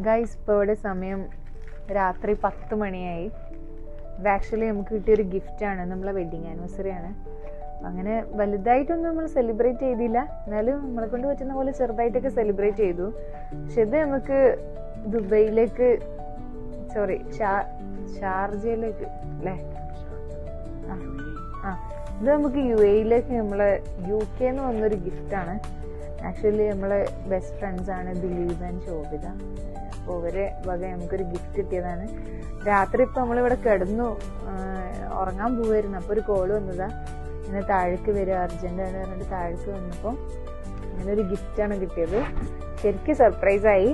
Guys ഇപ്പോൾ ഇവിടെ സമയം രാത്രി 10 മണിയായി. ഇത് ആക്ച്വലി നമുക്ക് കിട്ടിയൊരു ഗിഫ്റ്റാണ്, നമ്മളെ വെഡിങ് ആനിവേഴ്സറി ആണ്. അങ്ങനെ വലുതായിട്ടൊന്നും നമ്മൾ സെലിബ്രേറ്റ് ചെയ്തില്ല, എന്നാലും നമ്മളെ കൊണ്ട് പറ്റുന്ന പോലെ ചെറുതായിട്ടൊക്കെ സെലിബ്രേറ്റ് ചെയ്തു. പക്ഷെ ഇത് നമുക്ക് ദുബൈയിലേക്ക് ഷാർജയിലേക്ക് അല്ലേ, ഇത് നമുക്ക് UAE-യിലേക്ക് നമ്മളെ UK എന്ന് വന്നൊരു ഗിഫ്റ്റാണ്. ആക്ച്വലി നമ്മളെ ബെസ്റ്റ് ഫ്രണ്ട്സ് ആണ് ദിലീപ് ആൻഡ് ശോഭിത. അപ്പോൾ ഇവരെ വക നമുക്കൊരു ഗിഫ്റ്റ് കിട്ടിയതാണ്. രാത്രി ഇപ്പോൾ നമ്മളിവിടെ കിടന്നു ഉറങ്ങാൻ പോവായിരുന്നു, അപ്പോൾ ഒരു കോള് വന്നതാ, ഇങ്ങനെ താഴേക്ക് വരിക അർജൻറ്റാണ് പറഞ്ഞിട്ട് താഴേക്ക് വന്നപ്പോൾ അങ്ങനെ ഒരു ഗിഫ്റ്റാണ് കിട്ടിയത്. ശരിക്കും സർപ്രൈസായി.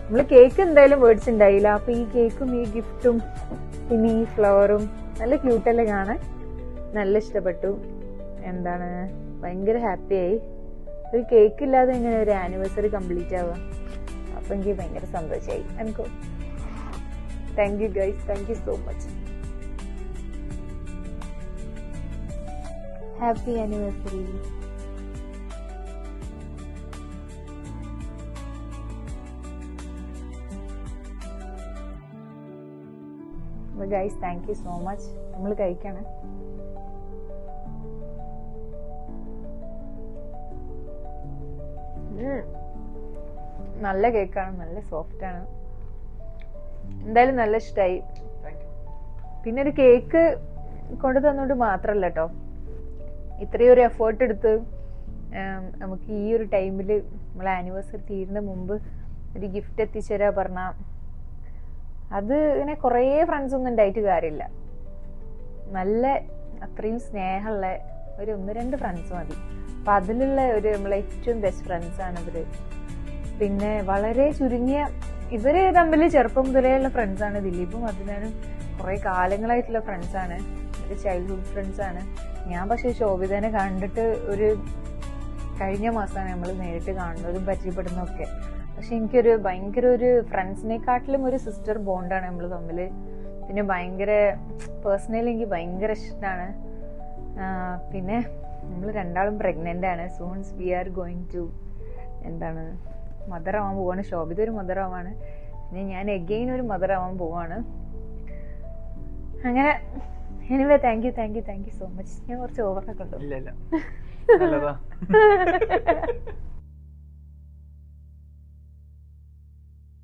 നമ്മൾ കേക്ക് എന്തായാലും മേടിച്ചിട്ടുണ്ടായില്ല, അപ്പോൾ ഈ കേക്കും ഈ ഗിഫ്റ്റും പിന്നെ ഈ ഫ്ലവറും നല്ല ക്യൂട്ടല്ലേ കാണാൻ, നല്ല ഇഷ്ടപ്പെട്ടു. ഭയങ്കര ഹാപ്പിയായി. ഒരു കേക്ക് ഇല്ലാതെ ഇങ്ങനെ ഒരു ആനിവേഴ്സറി കംപ്ലീറ്റ് ആവുക, അപ്പം എനിക്ക് ഭയങ്കര സന്തോഷമായി. എനിക്ക് thank you guys, thank you so much. Happy anniversary. Guys thank you so much. നമ്മൾ കഴിക്കണം. നല്ല കേക്കാണ്, നല്ല സോഫ്റ്റ് ആണ്. എന്തായാലും നല്ല ഇഷ്ടമായി. പിന്നെ ഒരു കേക്ക് കൊണ്ടു തന്നോണ്ട് മാത്രല്ല കേട്ടോ, ഇത്രയും ഒരു എഫേർട്ട് എടുത്ത് നമുക്ക് ഈ ഒരു ടൈമിൽ നമ്മളെ ആനിവേഴ്സറി തീരുന്ന മുമ്പ് ഒരു ഗിഫ്റ്റ് എത്തിച്ചേരാ പറഞ്ഞാൽ അത് ഇങ്ങനെ കുറേ ഫ്രണ്ട്സ് ഒന്നും ഉണ്ടായിട്ട് കാര്യമില്ല. നല്ല അത്രയും സ്നേഹമുള്ള ഒരു 1-2 ഫ്രണ്ട്സ് മതി. അപ്പം അതിലുള്ള ഒരു നമ്മളെ ഏറ്റവും ബെസ്റ്റ് ഫ്രണ്ട്സാണ് ഇവര്. പിന്നെ വളരെ ചുരുങ്ങിയ ഇവര് തമ്മിൽ ചെറുപ്പം മുതലേ ഉള്ള ഫ്രണ്ട്സാണ്. ദിലീപും അതിനാനും കുറേ കാലങ്ങളായിട്ടുള്ള ഫ്രണ്ട്സാണ്, ഒരു ചൈൽഡ്ഹുഡ് ഫ്രണ്ട്സാണ്. ഞാൻ പക്ഷേ ശോഭിതനെ കണ്ടിട്ട് ഒരു കഴിഞ്ഞ മാസമാണ് നമ്മൾ നേരിട്ട് കാണുന്നതും പരിചയപ്പെടുന്നതൊക്കെ. പക്ഷെ എനിക്കൊരു ഭയങ്കര ഒരു ഫ്രണ്ട്സിനെക്കാട്ടിലും ഒരു സിസ്റ്റർ ബോണ്ടാണ് നമ്മൾ തമ്മിൽ. പിന്നെ ഭയങ്കര പേഴ്സണലി എനിക്ക് ഭയങ്കര ഇഷ്ടമാണ്. പിന്നെ നമ്മൾ രണ്ടാളും പ്രഗ്നൻ്റ് ആണ്. Soons we are going to mother ആവാൻ പോവാണ്. ശോഭിത ഒരു മദർ ആവാണ്, പിന്നെ ഞാൻ എഗെയിൻ ഒരു മദർ ആവാൻ പോവാണ്. അങ്ങനെ anyway thank you so much. ഞാൻ കുറച്ച് ഓവറൊക്കെ ഉണ്ടോ?